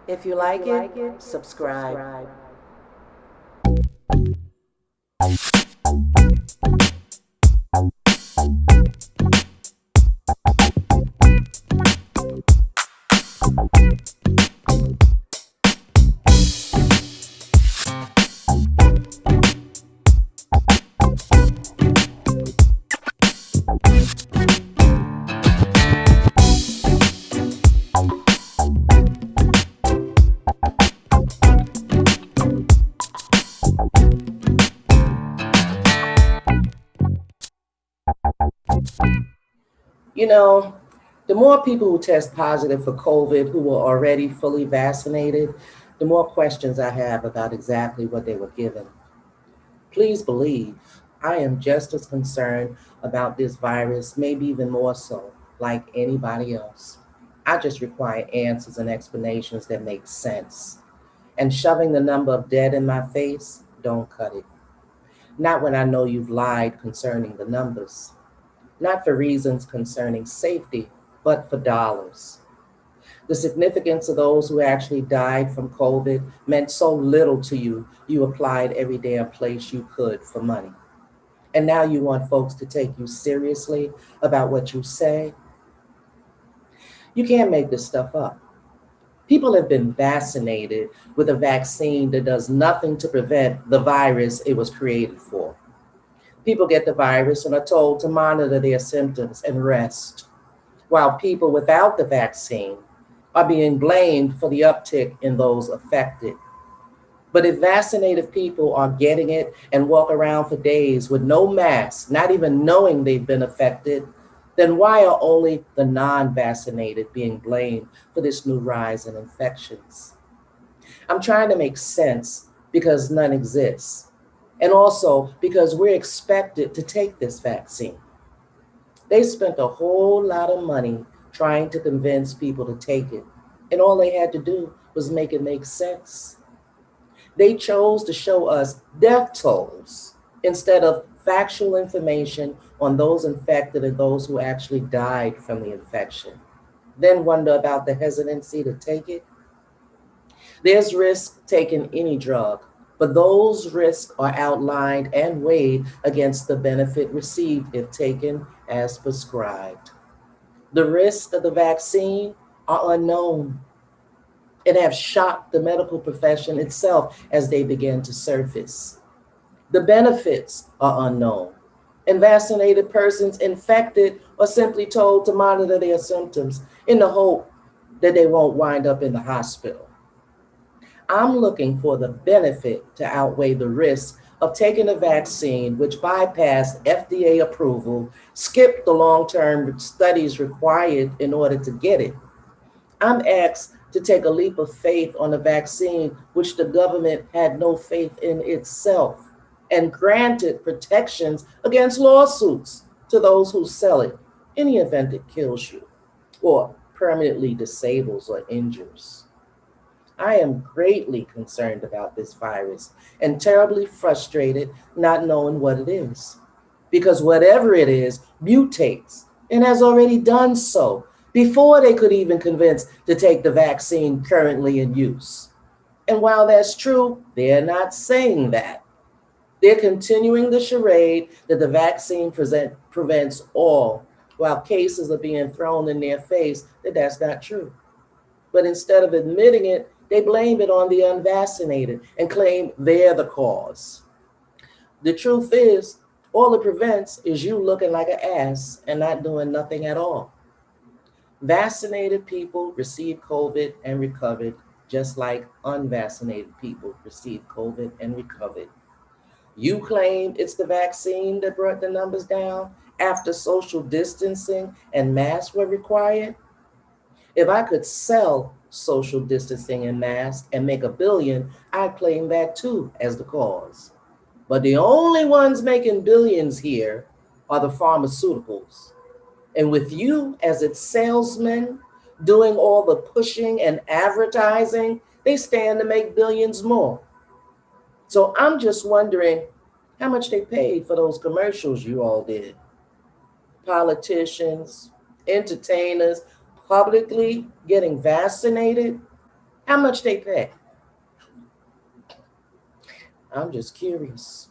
If you like it, subscribe. You know, the more people who test positive for COVID who were already fully vaccinated, the more questions I have about exactly what they were given. Please believe, I am just as concerned about this virus, maybe even more so, like anybody else. I just require answers and explanations that make sense. And shoving the number of dead in my face don't cut it. Not when I know you've lied concerning the numbers. Not for reasons concerning safety, but for dollars. The significance of those who actually died from COVID meant so little to you, you applied every damn place you could for money. And now you want folks to take you seriously about what you say? You can't make this stuff up. People have been vaccinated with a vaccine that does nothing to prevent the virus it was created for. People get the virus and are told to monitor their symptoms and rest, while people without the vaccine are being blamed for the uptick in those affected. But if vaccinated people are getting it and walk around for days with no mask, not even knowing they've been affected, then why are only the non-vaccinated being blamed for this new rise in infections? I'm trying to make sense because none exists, and also because we're expected to take this vaccine. They spent a whole lot of money trying to convince people to take it, and all they had to do was make it make sense. They chose to show us death tolls instead of factual information on those infected and those who actually died from the infection. Then wonder about the hesitancy to take it. There's risk taking any drug, but those risks are outlined and weighed against the benefit received if taken as prescribed. The risks of the vaccine are unknown and have shocked the medical profession itself as they begin to surface. The benefits are unknown, and vaccinated persons infected are simply told to monitor their symptoms in the hope that they won't wind up in the hospital. I'm looking for the benefit to outweigh the risk of taking a vaccine which bypassed FDA approval, skipped the long-term studies required in order to get it. I'm asked to take a leap of faith on a vaccine which the government had no faith in itself and granted protections against lawsuits to those who sell it in the event it kills you or permanently disables or injures. I am greatly concerned about this virus and terribly frustrated not knowing what it is. Because whatever it is mutates and has already done so before they could even convince to take the vaccine currently in use. And while that's true, they're not saying that. They're continuing the charade that the vaccine prevents all, while cases are being thrown in their face that that's not true. But instead of admitting it, they blame it on the unvaccinated and claim they're the cause. The truth is, all it prevents is you looking like an ass and not doing nothing at all. Vaccinated people receive COVID and recovered, just like unvaccinated people receive COVID and recovered. You claim it's the vaccine that brought the numbers down after social distancing and masks were required? If I could sell social distancing and masks and make a billion, I'd claim that too as the cause. But the only ones making billions here are the pharmaceuticals. And with you as its salesman doing all the pushing and advertising, they stand to make billions more. So I'm just wondering how much they paid for those commercials you all did. Politicians, entertainers, publicly getting vaccinated. How much they pay? I'm just curious.